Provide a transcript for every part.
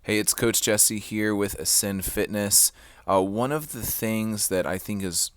Hey, it's Coach Jesse here with Ascend Fitness. One of the things that I think is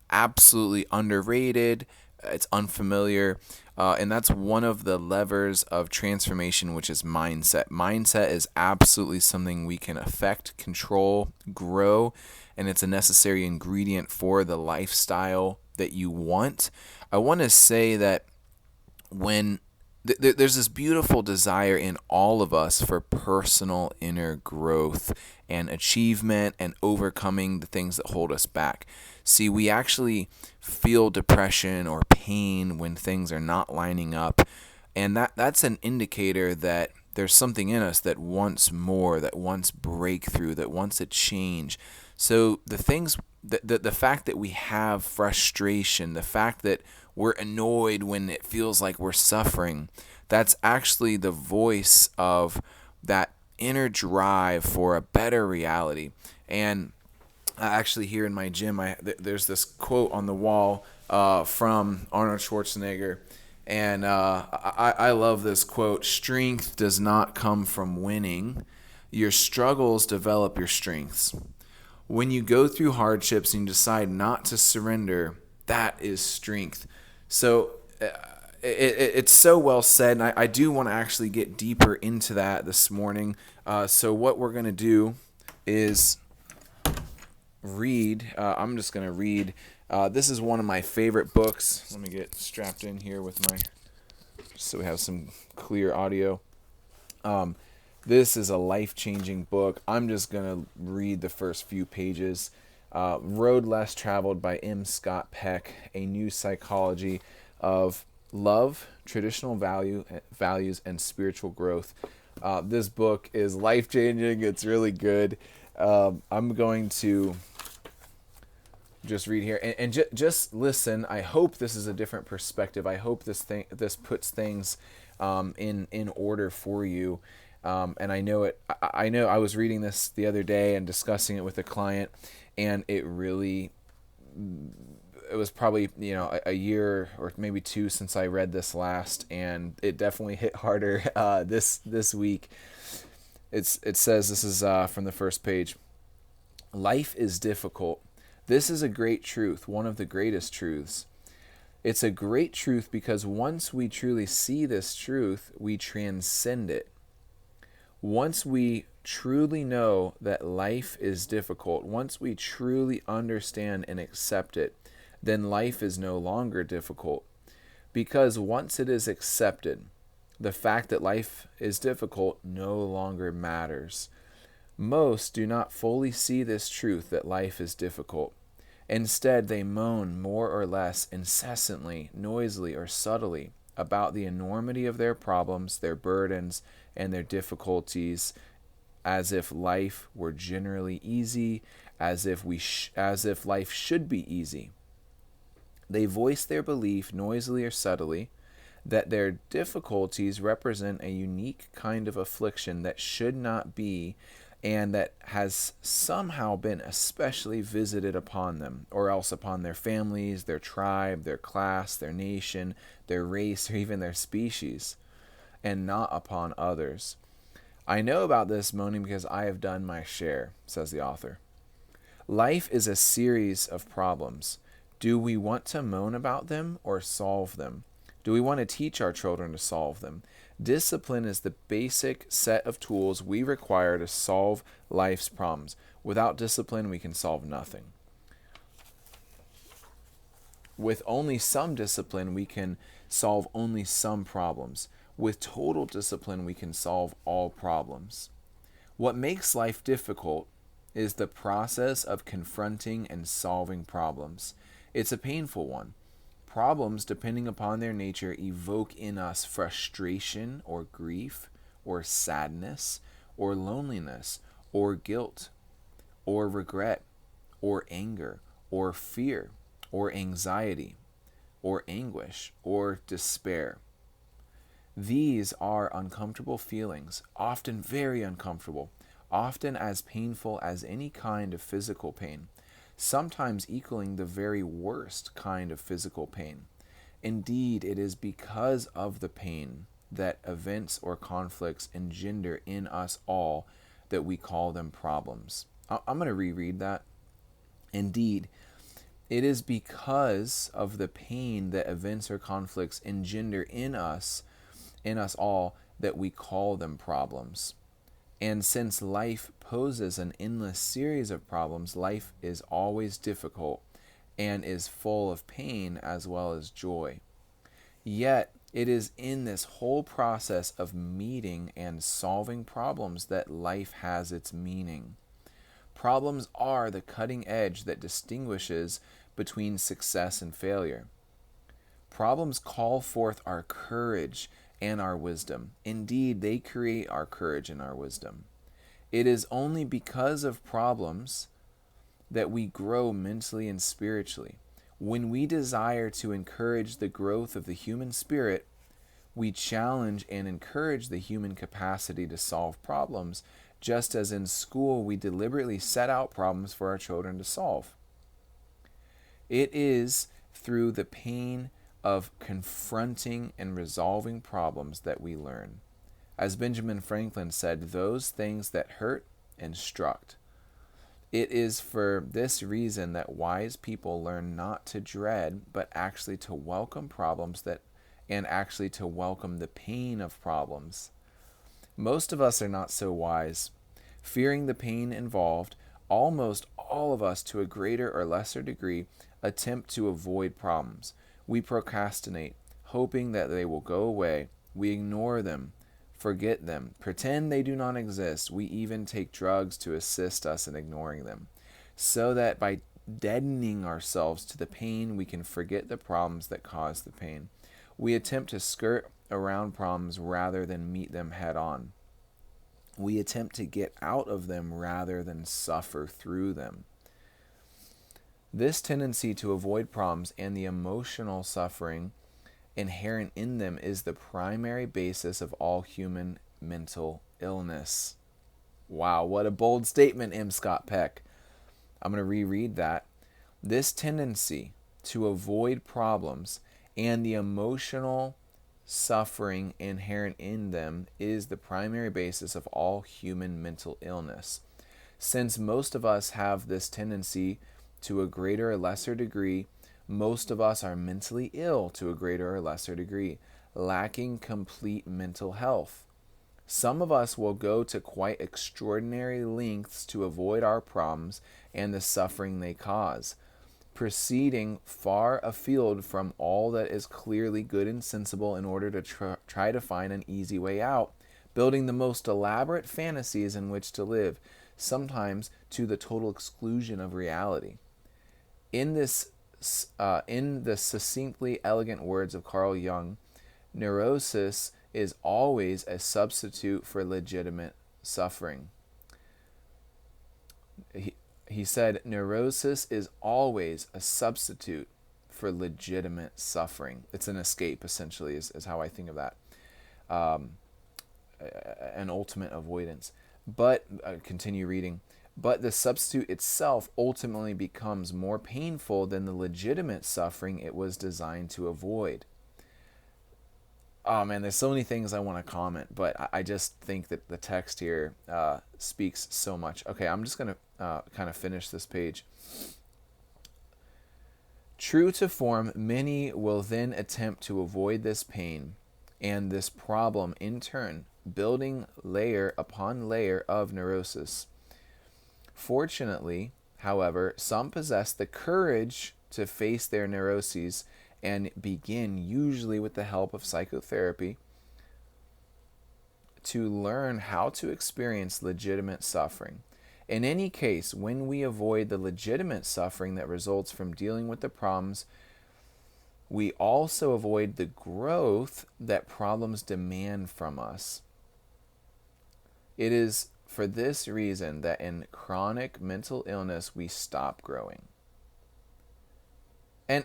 absolutely underrated, it's unfamiliar, and that's one of the levers of transformation, which is mindset. Mindset is absolutely something we can affect, control, grow, and it's a necessary ingredient for the lifestyle that you want. I want to say that when there's this beautiful desire in all of us for personal inner growth and achievement and overcoming the things that hold us back. See, we actually feel depression or pain when things are not lining up, and that's an indicator that there's something in us that wants more, that wants breakthrough, that wants a change. So the fact that we have frustration, the fact that we're annoyed when it feels like we're suffering, that's actually the voice of that inner drive for a better reality. And actually, here in my gym, there's this quote on the wall from Arnold Schwarzenegger. And I love this quote: strength does not come from winning. Your struggles develop your strengths. When you go through hardships and you decide not to surrender, that is strength. So it's so well said, and I do want to actually get deeper into that this morning. So what we're going to do is read. I'm just going to read. This is one of my favorite books. Let me get strapped in here with my, so we have some clear audio. This is a life-changing book. I'm just going to read the first few pages. Road Less Traveled by M. Scott Peck, A New Psychology of Love, Traditional Values, and Spiritual Growth. This book is life-changing. It's really good. I'm going to just read here and just listen. I hope this is a different perspective. I hope this puts things in order for you. And I know it. I know I was reading this the other day and discussing it with a client, and it was probably a year or maybe two since I read this last, and it definitely hit harder this week. It says, this is from the first page. Life is difficult. This is a great truth, one of the greatest truths. It's a great truth because once we truly see this truth, we transcend it. Once we truly know that life is difficult, once we truly understand and accept it, then life is no longer difficult. Because once it is accepted, the fact that life is difficult no longer matters. Most do not fully see this truth that life is difficult. Instead, they moan more or less incessantly, noisily, or subtly about the enormity of their problems, their burdens, and their difficulties, as if life were generally easy, as if life should be easy. They voice their belief, noisily or subtly, that their difficulties represent a unique kind of affliction that should not be, and that has somehow been especially visited upon them, or else upon their families, their tribe, their class, their nation, their race, or even their species, and not upon others. I know about this moaning because I have done my share, says the author. Life is a series of problems. Do we want to moan about them or solve them? Do we want to teach our children to solve them? Discipline is the basic set of tools we require to solve life's problems. Without discipline, we can solve nothing. With only some discipline, we can solve only some problems. With total discipline, we can solve all problems. What makes life difficult is the process of confronting and solving problems. It's a painful one. Problems, depending upon their nature, evoke in us frustration or grief or sadness or loneliness or guilt or regret or anger or fear or anxiety or anguish or despair. These are uncomfortable feelings, often very uncomfortable, often as painful as any kind of physical pain, sometimes equaling the very worst kind of physical pain. Indeed, it is because of the pain that events or conflicts engender in us all that we call them problems. I'm going to reread that. Indeed, it is because of the pain that events or conflicts engender in us all, that we call them problems. And since life poses an endless series of problems, life is always difficult and is full of pain as well as joy. Yet, it is in this whole process of meeting and solving problems that life has its meaning. Problems are the cutting edge that distinguishes between success and failure. Problems call forth our courage and our wisdom. Indeed, they create our courage and our wisdom. It is only because of problems that we grow mentally and spiritually. When we desire to encourage the growth of the human spirit, we challenge and encourage the human capacity to solve problems, just as in school we deliberately set out problems for our children to solve. It is through the pain of confronting and resolving problems that we learn. As Benjamin Franklin said, those things that hurt instruct. It is for this reason that wise people learn not to dread, but actually to welcome problems and actually to welcome the pain of problems. Most of us are not so wise. Fearing the pain involved, almost all of us, to a greater or lesser degree, attempt to avoid problems. We procrastinate, hoping that they will go away. We ignore them, forget them, pretend they do not exist. We even take drugs to assist us in ignoring them, so that by deadening ourselves to the pain, we can forget the problems that cause the pain. We attempt to skirt around problems rather than meet them head on. We attempt to get out of them rather than suffer through them. This tendency to avoid problems and the emotional suffering inherent in them is the primary basis of all human mental illness. Wow, what a bold statement, M. Scott Peck. I'm going to reread that. This tendency to avoid problems and the emotional suffering inherent in them is the primary basis of all human mental illness. Since most of us have this tendency to a greater or lesser degree, most of us are mentally ill to a greater or lesser degree, lacking complete mental health. Some of us will go to quite extraordinary lengths to avoid our problems and the suffering they cause, proceeding far afield from all that is clearly good and sensible in order to try to find an easy way out, building the most elaborate fantasies in which to live, sometimes to the total exclusion of reality. In the succinctly elegant words of Carl Jung, neurosis is always a substitute for legitimate suffering. He said, neurosis is always a substitute for legitimate suffering. It's an escape, essentially, is how I think of that. An ultimate avoidance. But, continue reading, but the substitute itself ultimately becomes more painful than the legitimate suffering it was designed to avoid. Oh man, there's so many things I want to comment, but I just think that the text here speaks so much. Okay, I'm just going to kind of finish this page. True to form, many will then attempt to avoid this pain and this problem in turn, building layer upon layer of neurosis. Fortunately, however, some possess the courage to face their neuroses and begin, usually with the help of psychotherapy, to learn how to experience legitimate suffering. In any case, when we avoid the legitimate suffering that results from dealing with the problems, we also avoid the growth that problems demand from us. It is for this reason that in chronic mental illness we stop growing. And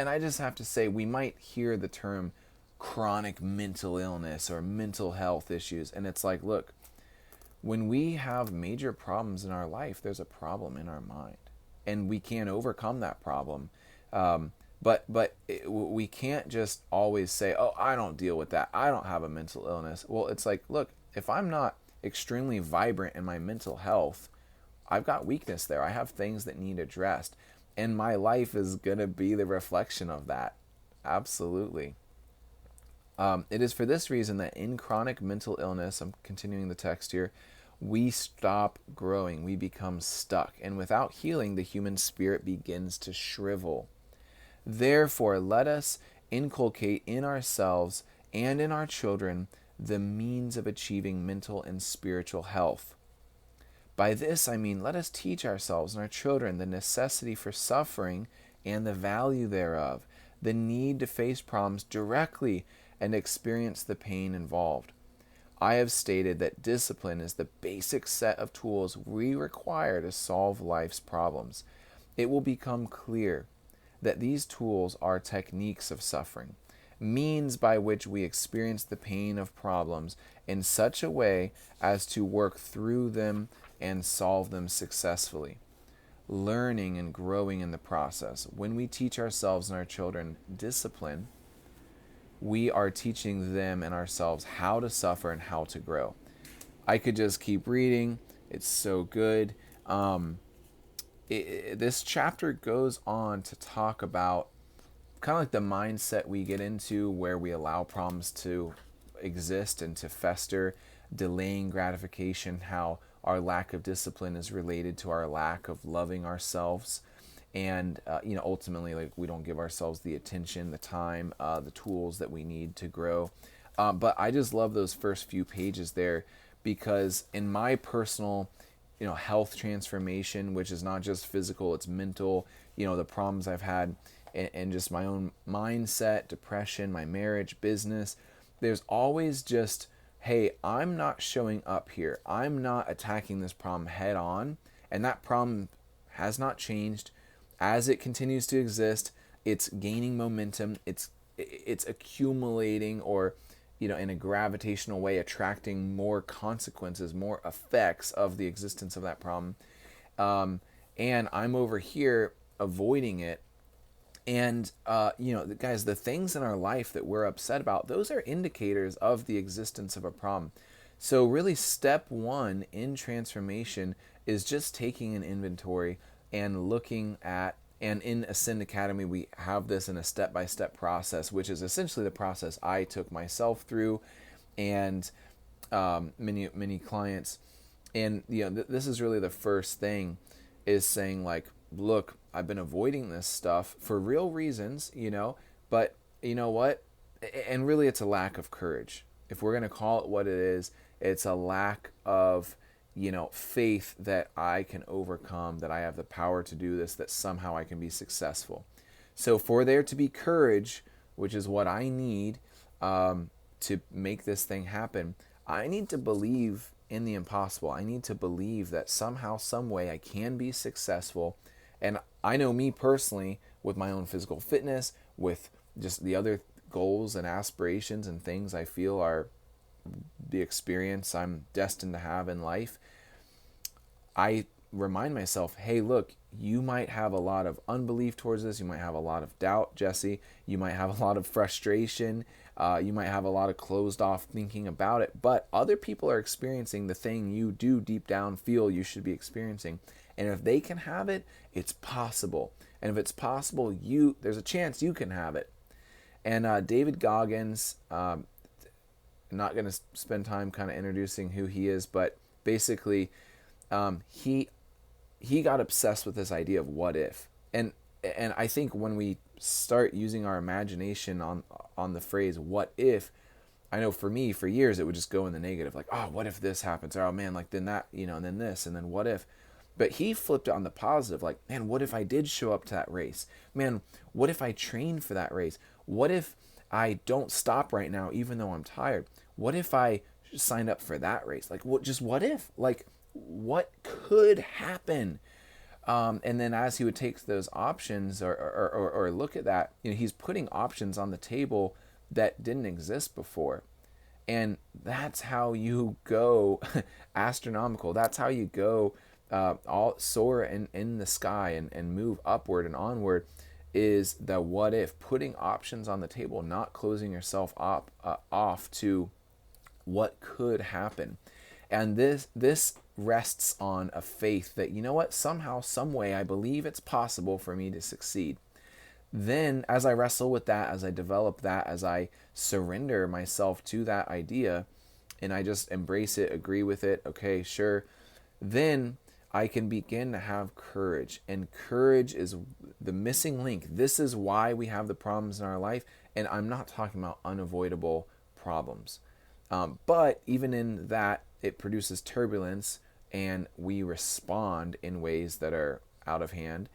I just have to say, we might hear the term chronic mental illness or mental health issues, and it's like, look, when we have major problems in our life, there's a problem in our mind, and we can't overcome that problem We can't just always say, "Oh, I don't deal with that. I don't have a mental illness." Well, it's like, look, if I'm not extremely vibrant in my mental health, I've got weakness there. I have things that need addressed, and my life is going to be the reflection of that. Absolutely. It is for this reason that in chronic mental illness, I'm continuing the text here, we stop growing, we become stuck, and without healing, the human spirit begins to shrivel. Therefore, let us inculcate in ourselves and in our children the means of achieving mental and spiritual health. By this, I mean, let us teach ourselves and our children the necessity for suffering and the value thereof, the need to face problems directly and experience the pain involved. I have stated that discipline is the basic set of tools we require to solve life's problems. It will become clear that these tools are techniques of suffering, means by which we experience the pain of problems in such a way as to work through them and solve them successfully, learning and growing in the process. When we teach ourselves and our children discipline, we are teaching them and ourselves how to suffer and how to grow. I could just keep reading. It's so good. This chapter goes on to talk about kind of like the mindset we get into where we allow problems to exist and to fester, delaying gratification, how our lack of discipline is related to our lack of loving ourselves. And ultimately, like, we don't give ourselves the attention, the time, the tools that we need to grow. But I just love those first few pages there, because in my personal health transformation, which is not just physical, it's mental, the problems I've had, and just my own mindset, depression, my marriage, business, there's always just, hey, I'm not showing up here. I'm not attacking this problem head on, and that problem has not changed. As it continues to exist, it's gaining momentum. It's accumulating, or in a gravitational way, attracting more consequences, more effects of the existence of that problem. And I'm over here avoiding it. And guys, the things in our life that we're upset about, those are indicators of the existence of a problem. So really, step one in transformation is just taking an inventory and looking at, and in Ascend Academy, we have this in a step-by-step process, which is essentially the process I took myself through, and many clients. And this is really the first thing, is saying, like, look, I've been avoiding this stuff for real reasons, but you know what? And really, it's a lack of courage. If we're going to call it what it is, it's a lack of faith that I can overcome, that I have the power to do this, that somehow I can be successful. So for there to be courage, which is what I need to make this thing happen, I need to believe in the impossible. I need to believe that somehow, some way, I can be successful. And I know me personally, with my own physical fitness, with just the other goals and aspirations and things I feel are the experience I'm destined to have in life, I remind myself, hey, look, you might have a lot of unbelief towards this. You might have a lot of doubt, Jesse. You might have a lot of frustration. You might have a lot of closed off thinking about it. But other people are experiencing the thing you do deep down feel you should be experiencing. And if they can have it, it's possible. And if it's possible, there's a chance you can have it. And David Goggins, I'm not going to spend time kind of introducing who he is, but basically, he got obsessed with this idea of what if. And I think when we start using our imagination on the phrase what if, I know for me, for years, it would just go in the negative, like, oh, what if this happens? Or, oh man, like then that, and then this, and then what if? But he flipped it on the positive, like, man, what if I did show up to that race? Man, what if I trained for that race? What if I don't stop right now, even though I'm tired? What if I signed up for that race? Like, what if? Like, what could happen? And then as he would take those options or look at that, he's putting options on the table that didn't exist before. And that's how you go astronomical. That's how you go all soar in the sky and move upward and onward. is the what if, putting options on the table, not closing yourself off to what could happen. And this rests on a faith that, you know what, somehow, some way, I believe it's possible for me to succeed. Then as I wrestle with that, as I develop that, as I surrender myself to that idea, and I just embrace it, agree with it, okay, sure, then I can begin to have courage. And courage is the missing link. This is why we have the problems in our life. And I'm not talking about unavoidable problems. But even in that, it produces turbulence, and we respond in ways that are out of hand.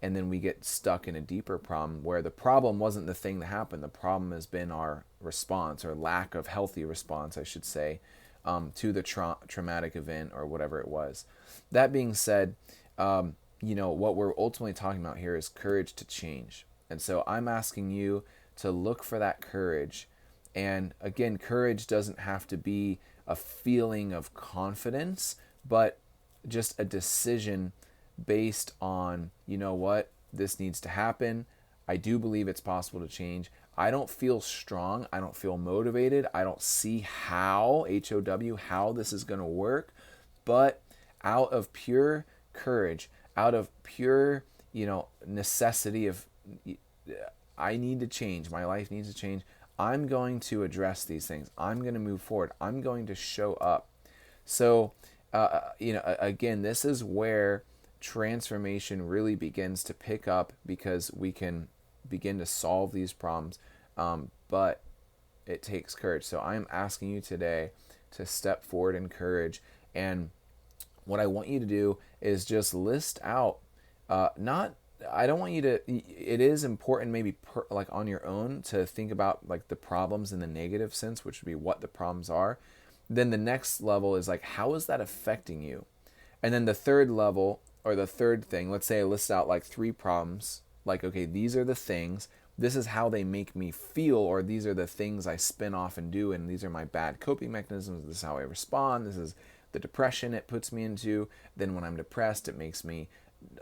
And then we get stuck in a deeper problem where the problem wasn't the thing that happened. The problem has been our response, or lack of healthy response, I should say, to the traumatic event or whatever it was. That being said, what we're ultimately talking about here is courage to change. And so I'm asking you to look for that courage. And again, courage doesn't have to be a feeling of confidence, but just a decision based on, you know what, this needs to happen. I do believe it's possible to change. I don't feel strong. I don't feel motivated. I don't see how, H-O-W, how this is going to work. But out of pure courage, out of pure, necessity of, I need to change. My life needs to change. I'm going to address these things. I'm going to move forward. I'm going to show up. So, again, this is where transformation really begins to pick up, because we can begin to solve these problems. But it takes courage. So I'm asking you today to step forward in courage. And what I want you to do is just list out, I don't want you to, it is important maybe like on your own to think about like the problems in the negative sense, which would be what the problems are. Then the next level is like, how is that affecting you? And then the third level, or the third thing, let's say I list out like 3 problems, like, okay, these are the things, this is how they make me feel, or these are the things I spin off and do, and these are my bad coping mechanisms, this is how I respond, this is the depression it puts me into. Then when I'm depressed, it makes me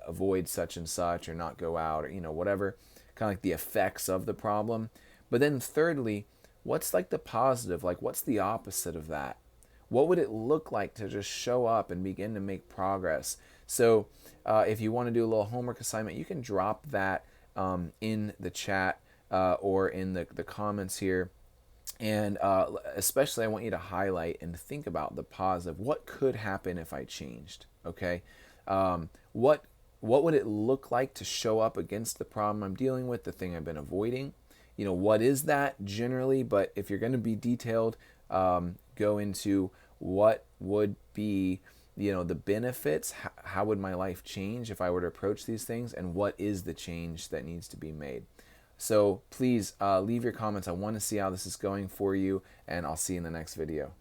avoid such and such, or not go out, or whatever, kind of like the effects of the problem. But then thirdly, what's like the positive, like what's the opposite of that? What would it look like to just show up and begin to make progress? So if you want to do a little homework assignment, you can drop that in the chat or in the comments here. And especially I want you to highlight and think about the positive. What could happen if I changed? Okay. What would it look like to show up against the problem I'm dealing with, the thing I've been avoiding? What is that generally? But if you're going to be detailed, go into what would be, the benefits. How would my life change if I were to approach these things? And what is the change that needs to be made? So please leave your comments. I want to see how this is going for you, and I'll see you in the next video.